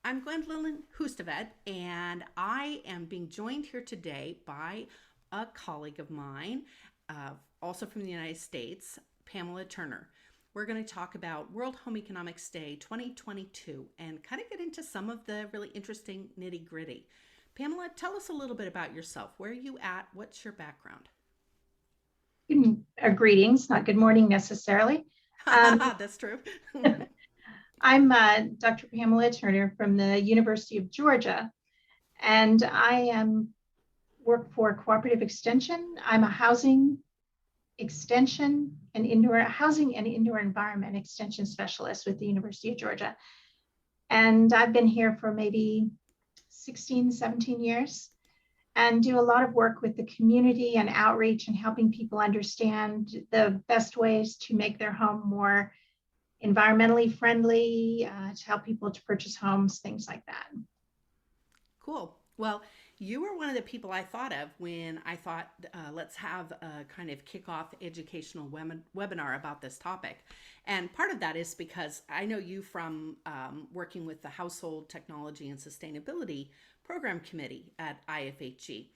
I'm Gwendolyn Hustvedt, and I am being joined here today by a colleague of mine, also from the United States, Pamela Turner. We're going to talk about World Home Economics Day 2022 and kind of get into some of the really interesting nitty gritty. Pamela, tell us a little bit about yourself. Where are you at? What's your background? Greetings, not good morning necessarily. Um, That's true. I'm Dr. Pamela Turner from the University of Georgia, and work for Cooperative Extension. I'm a housing and indoor environment extension specialist with the University of Georgia. And I've been here for maybe 16, 17 years and do a lot of work with the community and outreach and helping people understand the best ways to make their home more environmentally friendly, to help people to purchase homes, things like that. Cool. Well, you were one of the people I thought of when I thought, let's have a kind of kickoff educational webinar about this topic. And part of that is because I know you from working with the Household Technology and Sustainability Program Committee at IFHE.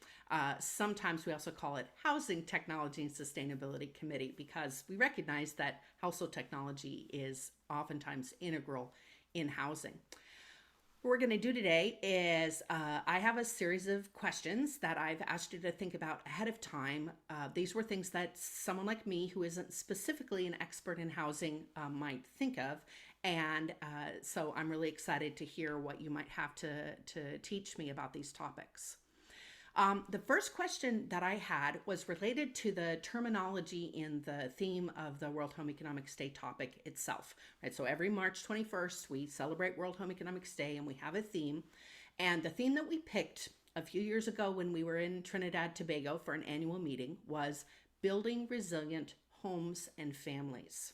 Sometimes we also call it Housing Technology and Sustainability Committee because we recognize that household technology is oftentimes integral in housing. What we're going to do today is I have a series of questions that I've asked you to think about ahead of time. These were things that someone like me, who isn't specifically an expert in housing, might think of. And so I'm really excited to hear what you might have to teach me about these topics. The first question that I had was related to the terminology in the theme of the World Home Economics Day topic itself. Right? So every March 21st, we celebrate World Home Economics Day and we have a theme. And the theme that we picked a few years ago when we were in Trinidad Tobago for an annual meeting was Building Resilient Homes and Families.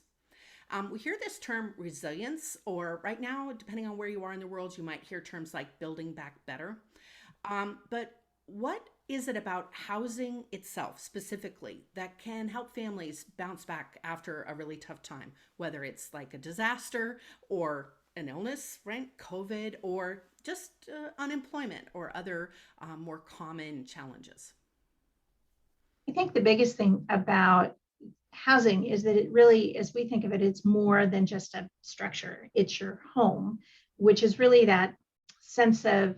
We hear this term resilience, or right now, depending on where you are in the world, you might hear terms like building back better. But what is it about housing itself specifically that can help families bounce back after a really tough time, whether it's like a disaster or an illness, right? COVID, or just unemployment or other more common challenges? I think the biggest thing about housing is that it really, as we think of it, it's more than just a structure. It's your home, which is really that sense of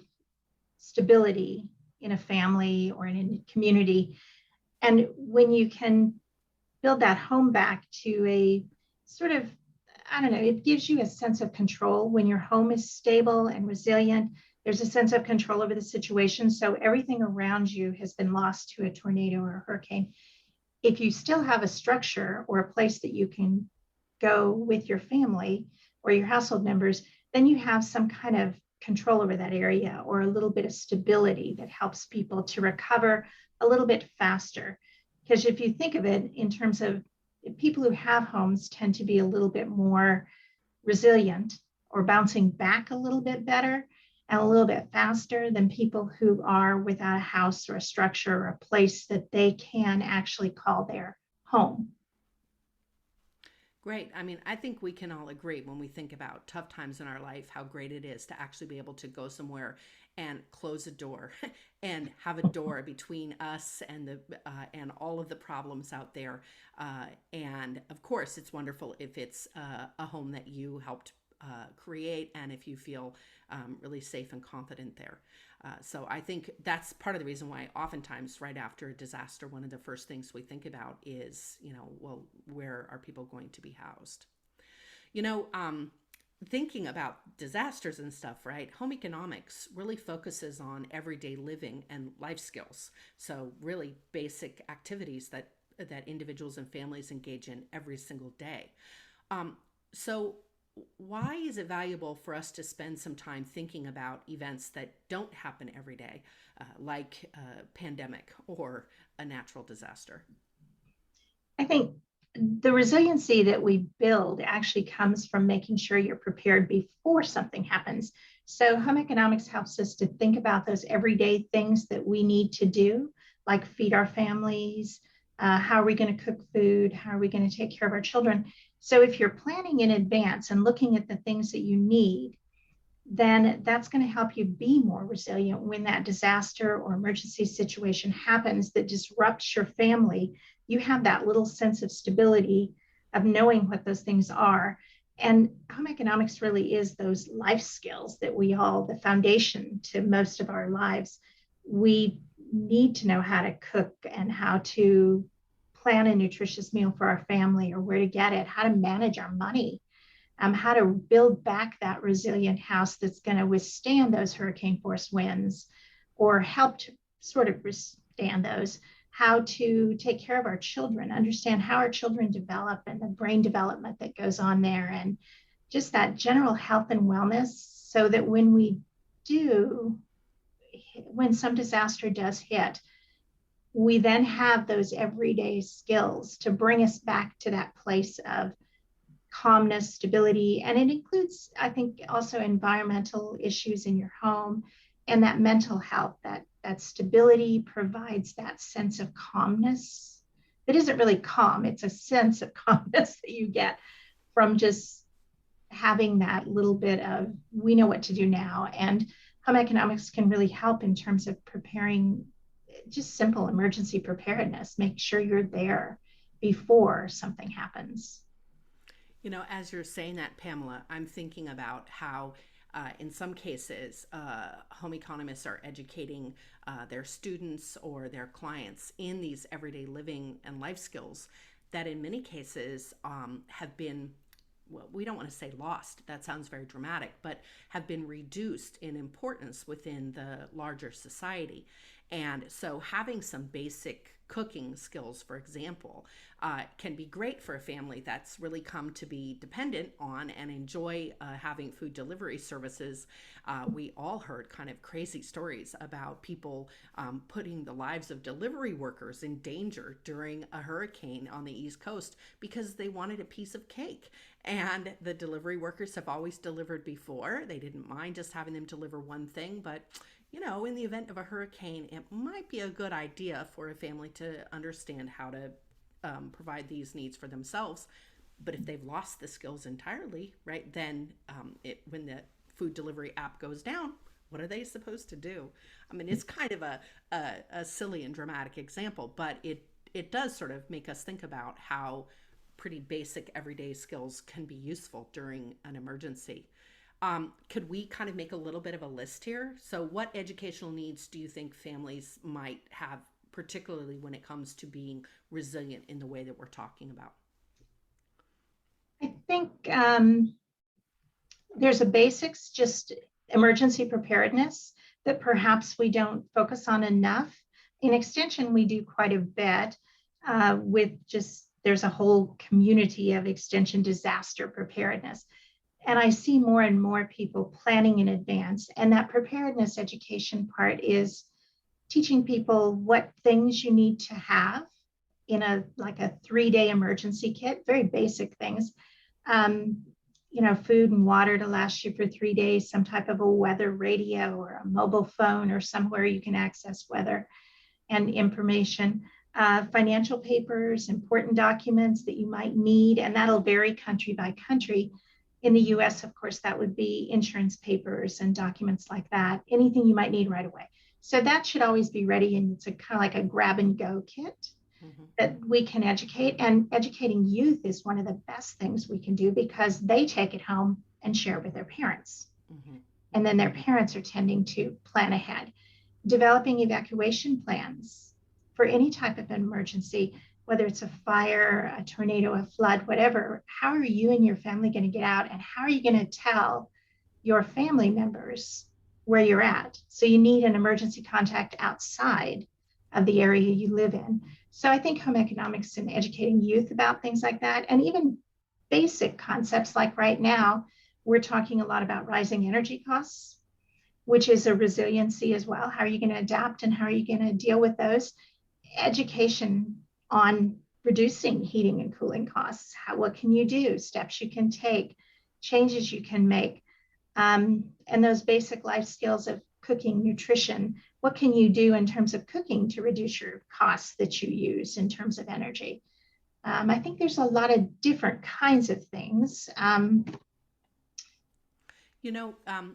stability in a family or in a community. And when you can build that home back to a sort of, I don't know, it gives you a sense of control. When your home is stable and resilient, there's a sense of control over the situation. So everything around you has been lost to a tornado or a hurricane. If you still have a structure or a place that you can go with your family or your household members, then you have some kind of control over that area or a little bit of stability that helps people to recover a little bit faster. Because if you think of it in terms of people who have homes tend to be a little bit more resilient or bouncing back a little bit better and a little bit faster than people who are without a house or a structure or a place that they can actually call their home. Great. I mean, I think we can all agree when we think about tough times in our life, how great it is to actually be able to go somewhere and close a door and have a door between us and and all of the problems out there. And of course, it's wonderful if it's a home that you helped create and if you feel really safe and confident there. So I think that's part of the reason why oftentimes right after a disaster, one of the first things we think about is, well, where are people going to be housed? You know, thinking about disasters and stuff, right? Home economics really focuses on everyday living and life skills. So really basic activities that individuals and families engage in every single day. So why is it valuable for us to spend some time thinking about events that don't happen every day, like a pandemic or a natural disaster? I think the resiliency that we build actually comes from making sure you're prepared before something happens. So home economics helps us to think about those everyday things that we need to do, like feed our families, how are we going to cook food, how are we going to take care of our children. So if you're planning in advance and looking at the things that you need, then that's going to help you be more resilient when that disaster or emergency situation happens that disrupts your family. You have that little sense of stability of knowing what those things are. And home economics really is those life skills that we all, the foundation to most of our lives. We need to know how to cook and how to plan a nutritious meal for our family or where to get it, how to manage our money, how to build back that resilient house that's going to withstand those hurricane force winds or help to sort of withstand those, how to take care of our children, understand how our children develop and the brain development that goes on there, and just that general health and wellness so that when some disaster does hit, we then have those everyday skills to bring us back to that place of calmness, stability, and it includes, I think, also environmental issues in your home and that mental health, that stability provides that sense of calmness. It isn't really calm, it's a sense of calmness that you get from just having that little bit of, we know what to do now. And home economics can really help in terms of preparing just simple emergency preparedness, make sure you're there before something happens. As you're saying that, Pamela, I'm thinking about how, in some cases, home economists are educating their students or their clients in these everyday living and life skills that, in many cases, have been, well, we don't want to say lost, that sounds very dramatic, but have been reduced in importance within the larger society. And so having some basic cooking skills, for example, can be great for a family that's really come to be dependent on and enjoy having food delivery services. We all heard kind of crazy stories about people putting the lives of delivery workers in danger during a hurricane on the East Coast because they wanted a piece of cake. And the delivery workers have always delivered before. They didn't mind just having them deliver one thing, but in the event of a hurricane, it might be a good idea for a family to understand how to provide these needs for themselves. But if they've lost the skills entirely, right, then when the food delivery app goes down, what are they supposed to do? I mean, it's kind of a silly and dramatic example, but it does sort of make us think about how pretty basic everyday skills can be useful during an emergency. Could we kind of make a little bit of a list here? So what educational needs do you think families might have, particularly when it comes to being resilient in the way that we're talking about? I think there's a basics, just emergency preparedness that perhaps we don't focus on enough. In Extension, we do quite a bit with just, there's a whole community of Extension disaster preparedness. And I see more and more people planning in advance. And that preparedness education part is teaching people what things you need to have in a 3-day emergency kit, very basic things. Food and water to last you for 3 days, some type of a weather radio or a mobile phone or somewhere you can access weather and information, financial papers, important documents that you might need, and that'll vary country by country. In the US, of course, that would be insurance papers and documents like that, anything you might need right away. So that should always be ready, and it's a kind of like a grab and go kit that we can educate. And educating youth is one of the best things we can do because they take it home and share it with their parents. And then their parents are tending to plan ahead. Developing evacuation plans for any type of emergency, whether it's a fire, a tornado, a flood, whatever. How are you and your family going to get out? And how are you going to tell your family members where you're at? So you need an emergency contact outside of the area you live in. So I think home economics and educating youth about things like that, and even basic concepts like right now, we're talking a lot about rising energy costs, which is a resiliency as well. How are you going to adapt and how are you going to deal with those? Education on reducing heating and cooling costs. What can you do? Steps you can take, changes you can make, and those basic life skills of cooking, nutrition. What can you do in terms of cooking to reduce your costs that you use in terms of energy? I think there's a lot of different kinds of things.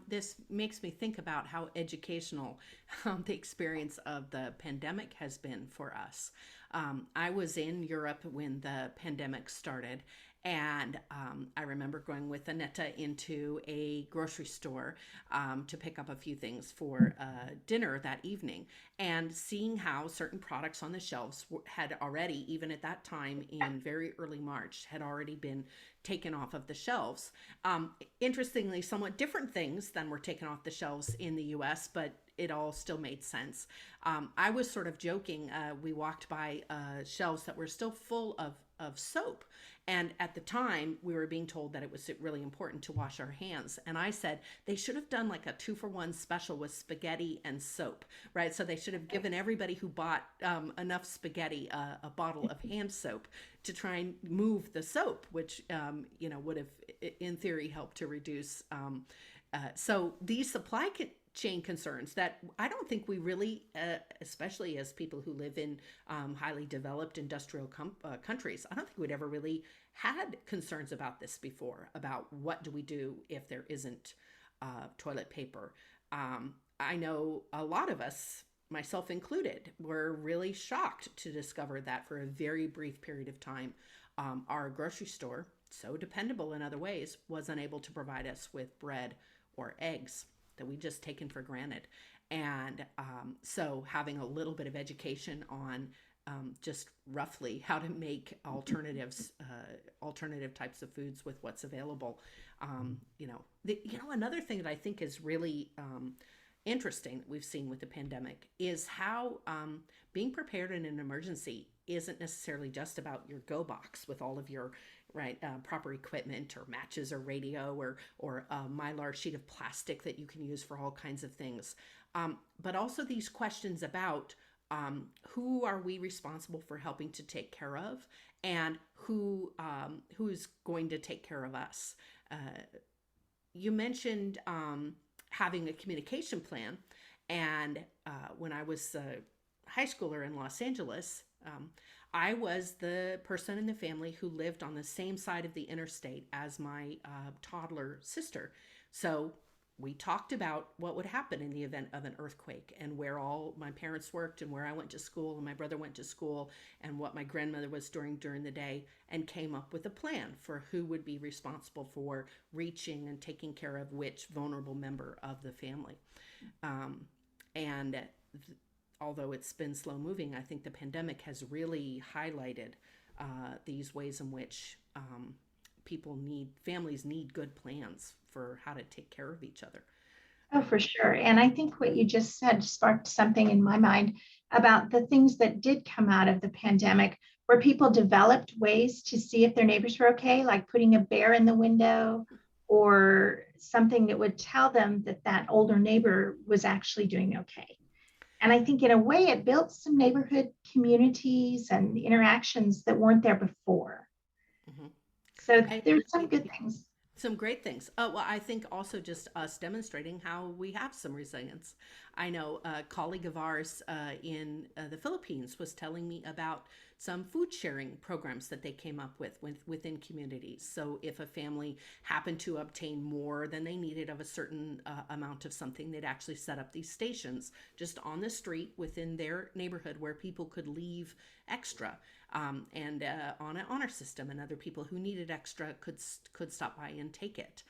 This makes me think about how educational the experience of the pandemic has been for us. I was in Europe when the pandemic started, and I remember going with Annetta into a grocery store to pick up a few things for dinner that evening, and seeing how certain products on the shelves had already, even at that time in very early March, had already been taken off of the shelves. Interestingly, somewhat different things than were taken off the shelves in the US, but it all still made sense. I was sort of joking. We walked by shelves that were still full of soap. And at the time, we were being told that it was really important to wash our hands. And I said they should have done like a 2-for-1 special with spaghetti and soap, right? So they should have given everybody who bought enough spaghetti a bottle of hand soap to try and move the soap, which would have, in theory, helped to reduce. So these supply chain concerns that I don't think we really, especially as people who live in highly developed industrial countries, I don't think we'd ever really had concerns about this before, about what do we do if there isn't toilet paper. I know a lot of us, myself included, were really shocked to discover that for a very brief period of time, our grocery store, so dependable in other ways, was unable to provide us with bread or eggs that we just taken for granted. And so having a little bit of education on just roughly how to make alternative types of foods with what's available. Another thing that I think is really interesting that we've seen with the pandemic is how being prepared in an emergency isn't necessarily just about your go box with all of your proper equipment or matches or radio or a mylar sheet of plastic that you can use for all kinds of things, but also these questions about who are we responsible for helping to take care of, and who's going to take care of us. You mentioned having a communication plan, and when I was a high schooler in Los Angeles, I was the person in the family who lived on the same side of the interstate as my toddler sister. So we talked about what would happen in the event of an earthquake, and where all my parents worked, and where I went to school and my brother went to school, and what my grandmother was doing during the day, and came up with a plan for who would be responsible for reaching and taking care of which vulnerable member of the family. And although it's been slow moving, I think the pandemic has really highlighted these ways in which families need good plans for how to take care of each other. Oh, for sure. And I think what you just said sparked something in my mind about the things that did come out of the pandemic, where people developed ways to see if their neighbors were okay, like putting a bear in the window or something that would tell them that that older neighbor was actually doing okay. And I think in a way it built some neighborhood communities and interactions that weren't there before. Mm-hmm. So there's some good things. Some great things. Well, I think also just us demonstrating how we have some resilience. I know a colleague of ours in the Philippines was telling me about some food sharing programs that they came up with within communities. So if a family happened to obtain more than they needed of a certain amount of something, they'd actually set up these stations just on the street within their neighborhood where people could leave extra. And on an honor system, and other people who needed extra could stop by and take it.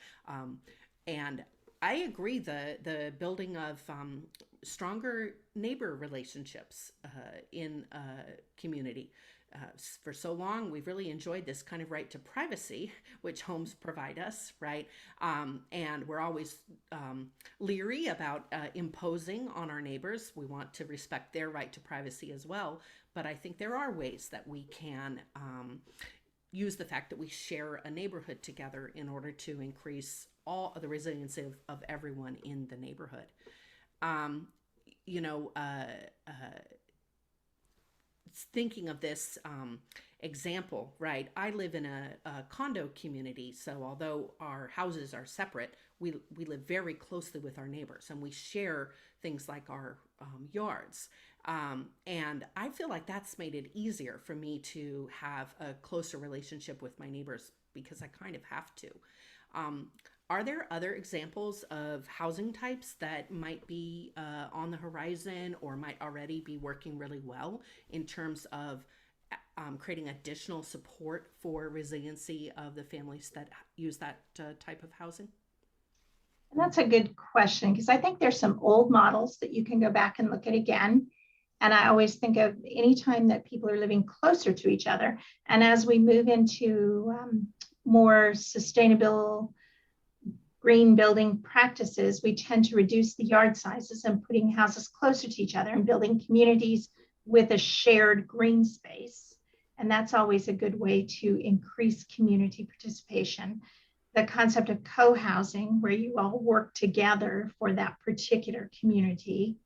And I agree, the building of stronger neighbor relationships in a community. For so long, we've really enjoyed this kind of right to privacy, which homes provide us, right? And we're always leery about imposing on our neighbors. We want to respect their right to privacy as well. But I think there are ways that we can use the fact that we share a neighborhood together in order to increase all of the resiliency of everyone in the neighborhood. You know, thinking of this example, right? I live in a condo community, so although our houses are separate, we live very closely with our neighbors, and we share things like our yards. And I feel like that's made it easier for me to have a closer relationship with my neighbors, because I kind of have to. Are there other examples of housing types that might be on the horizon or might already be working really well in terms of creating additional support for resiliency of the families that use that type of housing? And that's a good question, because I think there's some old models that you can go back and look at again. And I always think of any time that people are living closer to each other. And as we move into more sustainable green building practices, we tend to reduce the yard sizes and putting houses closer to each other and building communities with a shared green space. And that's always a good way to increase community participation. The concept of co-housing, where you all work together for that particular community,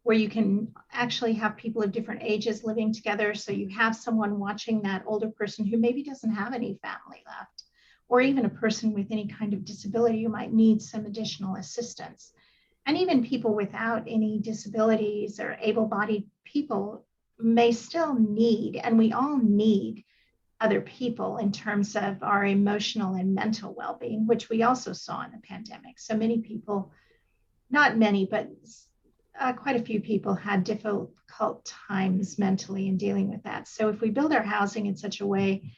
where you can actually have people of different ages living together. So you have someone watching that older person who maybe doesn't have any family left, or even a person with any kind of disability who might need some additional assistance. And even people without any disabilities or able-bodied people may still need, and we all need, other people in terms of our emotional and mental well-being, which we also saw in the pandemic. So many people, not many, but quite a few people had difficult times mentally in dealing with that. So if we build our housing in such a way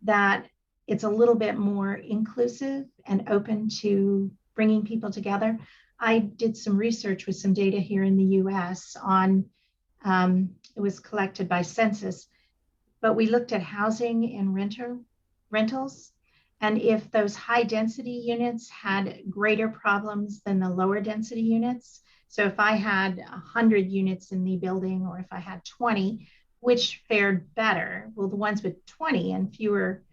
that it's a little bit more inclusive and open to bringing people together. I did some research with some data here in the US on, it was collected by census, but we looked at housing and rentals. And if those high density units had greater problems than the lower density units, so if I had 100 units in the building, or if I had 20, which fared better? Well, the ones with 20 and fewer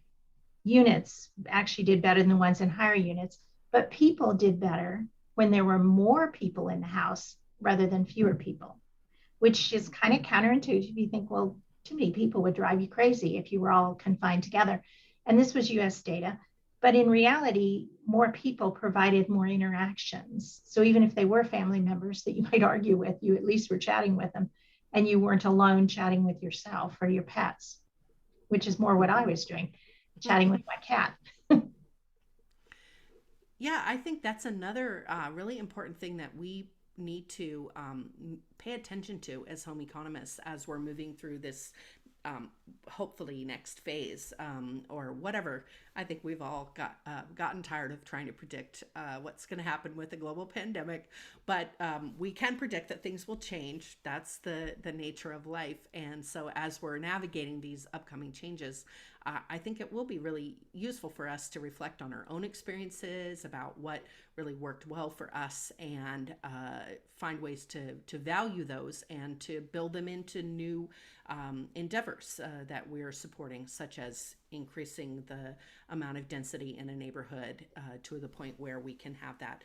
units actually did better than the ones in higher units, but people did better when there were more people in the house rather than fewer people, which is kind of counterintuitive. You think, well, too many people would drive you crazy if you were all confined together. And this was US data. But in reality, more people provided more interactions. So even if they were family members that you might argue with, you at least were chatting with them, and you weren't alone chatting with yourself or your pets, which is more what I was doing, chatting with my cat. Yeah, I think that's another really important thing that we need to pay attention to as home economists as we're moving through this hopefully next phase or whatever. I think we've all gotten tired of trying to predict what's going to happen with the global pandemic, but we can predict that things will change. That's the nature of life. And so as we're navigating these upcoming changes, I think it will be really useful for us to reflect on our own experiences about what really worked well for us, and find ways to value those and to build them into new endeavors that we're supporting, such as increasing the amount of density in a neighborhood to the point where we can have that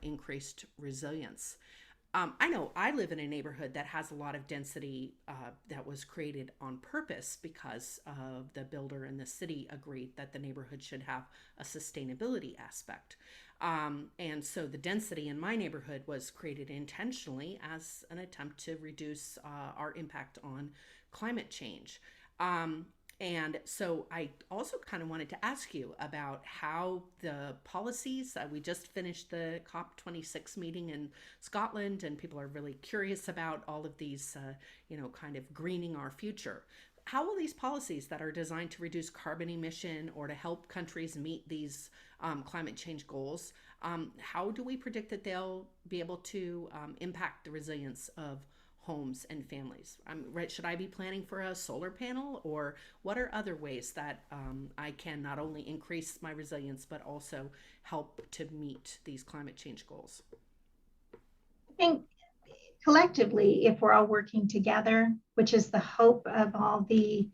increased resilience. I know I live in a neighborhood that has a lot of density that was created on purpose because of the builder and the city agreed that the neighborhood should have a sustainability aspect. And so the density in my neighborhood was created intentionally as an attempt to reduce our impact on climate change. And so I also kind of wanted to ask you about how the policies, we just finished the COP26 meeting in Scotland, and people are really curious about all of these, kind of greening our future. How will these policies that are designed to reduce carbon emission or to help countries meet these climate change goals, how do we predict that they'll be able to impact the resilience of homes and families? Right? Should I be planning for a solar panel, or what are other ways that I can not only increase my resilience but also help to meet these climate change goals? I think collectively, if we're all working together, which is the hope of all the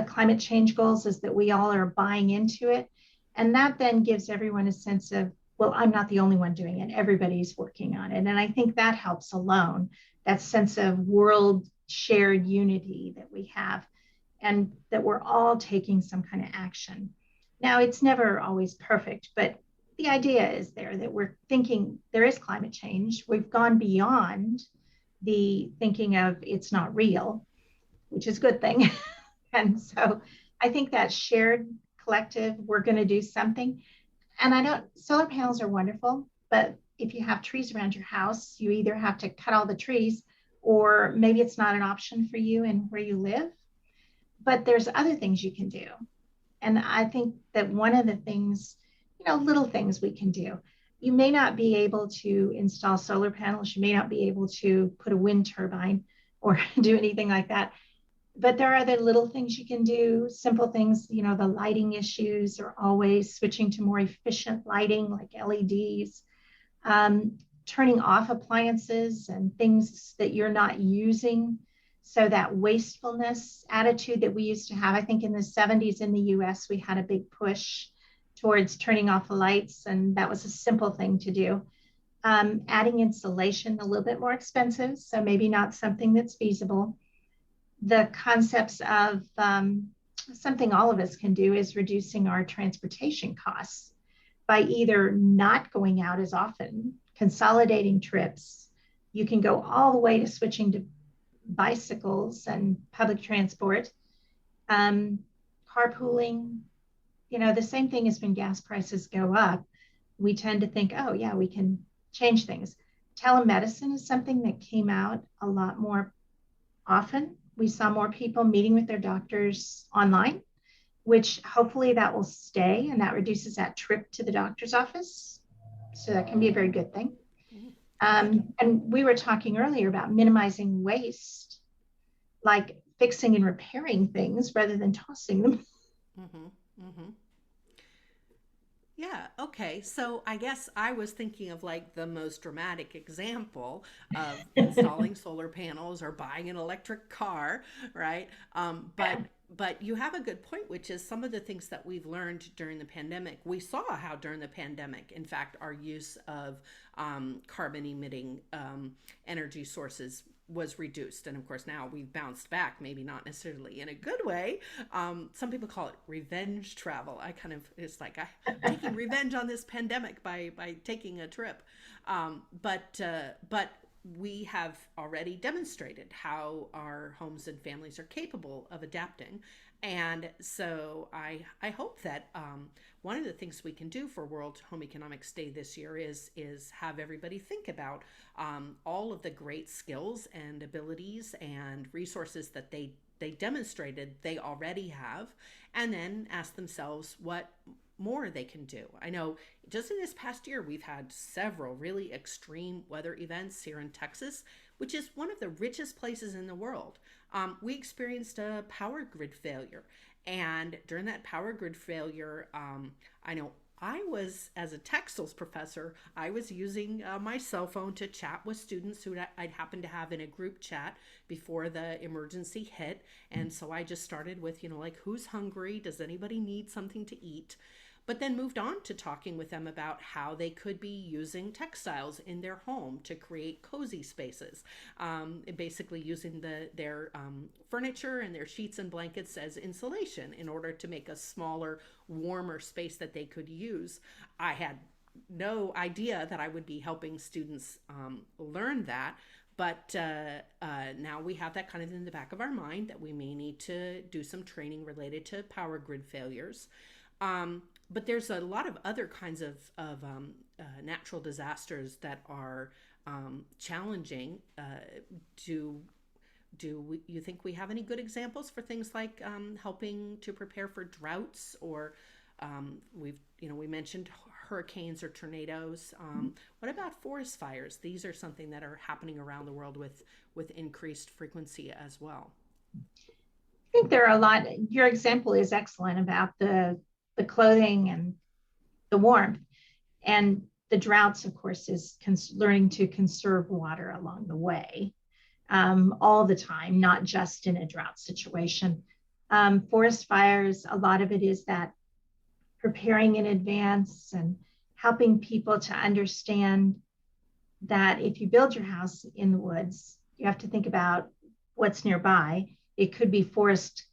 climate change goals, is that we all are buying into it. And that then gives everyone a sense of, well, I'm not the only one doing it. Everybody's working on it. And I think that helps alone, that sense of world shared unity that we have, and that we're all taking some kind of action. Now, it's never always perfect, but the idea is there that we're thinking there is climate change. We've gone beyond the thinking of it's not real, which is a good thing. And so I think that shared collective, we're going to do something. And solar panels are wonderful, but if you have trees around your house, you either have to cut all the trees or maybe it's not an option for you and where you live. But there's other things you can do. And I think that one of the things, little things we can do. You may not be able to install solar panels. You may not be able to put a wind turbine or do anything like that. But there are other little things you can do, simple things, the lighting issues are always switching to more efficient lighting like LEDs, turning off appliances and things that you're not using. So that wastefulness attitude that we used to have, I think in the 70s in the US, we had a big push towards turning off the lights, and that was a simple thing to do. Adding insulation, a little bit more expensive, so maybe not something that's feasible. The concepts of something all of us can do is reducing our transportation costs by either not going out as often, consolidating trips. You can go all the way to switching to bicycles and public transport, carpooling. The same thing as when gas prices go up, we tend to think, oh yeah, we can change things. Telemedicine is something that came out a lot more often. We saw more people meeting with their doctors online, which hopefully that will stay and that reduces that trip to the doctor's office. So that can be a very good thing. And we were talking earlier about minimizing waste, like fixing and repairing things rather than tossing them. Mm-hmm. Mm-hmm. Yeah, okay. So I guess I was thinking of like the most dramatic example of installing solar panels or buying an electric car, right? But you have a good point, which is some of the things that we've learned during the pandemic. We saw how during the pandemic, in fact, our use of carbon emitting energy sources was reduced. And of course, now we've bounced back, maybe not necessarily in a good way. Some people call it revenge travel. It's like I'm taking revenge on this pandemic by taking a trip. But we have already demonstrated how our homes and families are capable of adapting. And so I hope that one of the things we can do for World Home Economics Day this year is have everybody think about all of the great skills and abilities and resources that they demonstrated they already have, and then ask themselves what more they can do. I know just in this past year, we've had several really extreme weather events here in Texas, which is one of the richest places in the world. We experienced a power grid failure. And during that power grid failure, I know I was, as a textiles professor, I was using my cell phone to chat with students who I'd happened to have in a group chat before the emergency hit. And so I just started with, like, who's hungry? Does anybody need something to eat? But then moved on to talking with them about how they could be using textiles in their home to create cozy spaces, basically using their furniture and their sheets and blankets as insulation in order to make a smaller, warmer space that they could use. I had no idea that I would be helping students learn that. But now we have that kind of in the back of our mind that we may need to do some training related to power grid failures. But there's a lot of other kinds of natural disasters that are challenging. Do you think we have any good examples for things like helping to prepare for droughts, or we mentioned hurricanes or tornadoes? What about forest fires? These are something that are happening around the world with increased frequency as well. I think there are a lot. Your example is excellent about the clothing and the warmth, and the droughts, of course, is learning to conserve water along the way, all the time, not just in a drought situation. Forest fires, a lot of it is that preparing in advance and helping people to understand that if you build your house in the woods, you have to think about what's nearby. It could be forest,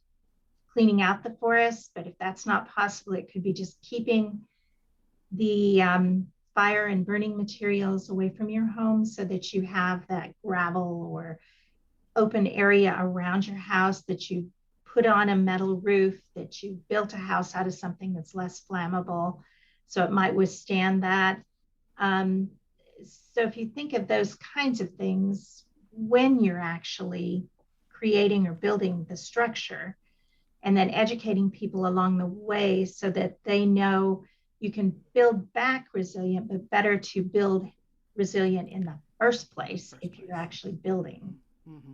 cleaning out the forest, but if that's not possible, it could be just keeping the fire and burning materials away from your home so that you have that gravel or open area around your house, that you put on a metal roof, that you built a house out of something that's less flammable. so it might withstand that. Um, so if you think of those kinds of things when you're actually creating or building the structure, and then educating people along the way so that they know you can build back resilient, but better to build resilient in the first place First if you're place. actually building. Mm-hmm.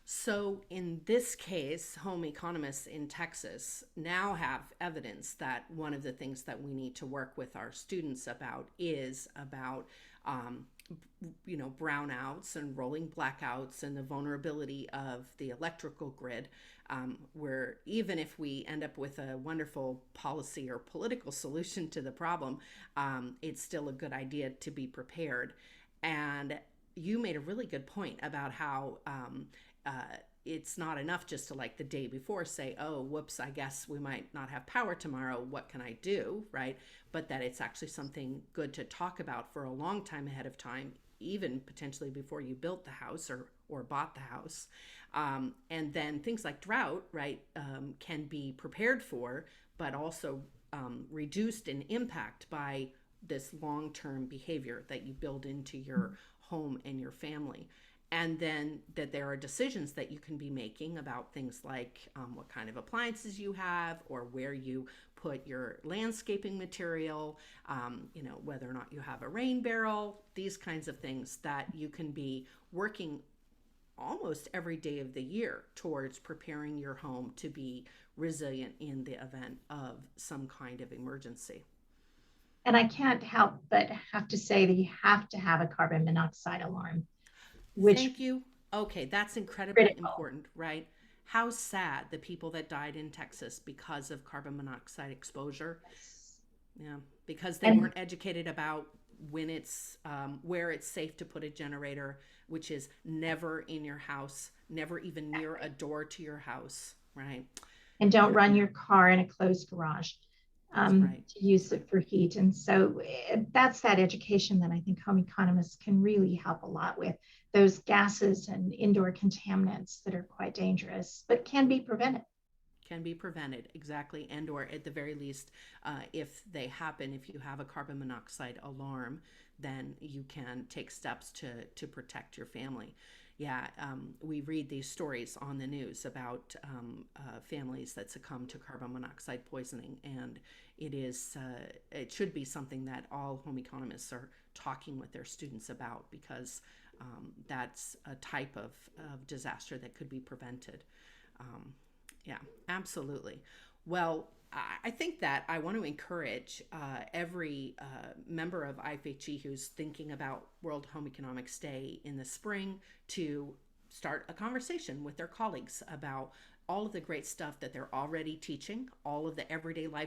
So, in this case, home economists in Texas now have evidence that one of the things that we need to work with our students about is about, um, brownouts and rolling blackouts and the vulnerability of the electrical grid. Where even if we end up with a wonderful policy or political solution to the problem, it's still a good idea to be prepared. And you made a really good point about how it's not enough just to, like, the day before say, oh, whoops, I guess we might not have power tomorrow. What can I do? Right. But that it's actually something good to talk about for a long time ahead of time, even potentially before you built the house or bought the house. And then things like drought, right, can be prepared for, but also reduced in impact by this long term behavior that you build into your home and your family. And then that there are decisions that you can be making about things like what kind of appliances you have, or where you put your landscaping material, whether or not you have a rain barrel, these kinds of things that you can be working almost every day of the year towards preparing your home to be resilient in the event of some kind of emergency. And I can't help but have to say that you have to have a carbon monoxide alarm, which Thank you. Okay, that's is incredibly critical. important, right? How sad the people that died in Texas because of carbon monoxide exposure. Yeah, because they And weren't educated about where it's safe to put a generator, which is never in your house, never even near a door to your house, right? and don't Yeah, run your car in a closed garage that's right. to That's use right. it for heat. And so that's that education that I think home economists can really help a lot with, those gases and indoor contaminants that are quite dangerous, but can be prevented. Can be prevented, exactly. And or at the very least, if they happen, if you have a carbon monoxide alarm, then you can take steps to protect your family. Yeah, we read these stories on the news about families that succumb to carbon monoxide poisoning, and it should be something that all home economists are talking with their students about, because that's a type of disaster that could be prevented. Um, yeah, absolutely. Well, I think that I want to encourage every member of IFHE who's thinking about World Home Economics Day in the spring to start a conversation with their colleagues about all of the great stuff that they're already teaching, all of the everyday life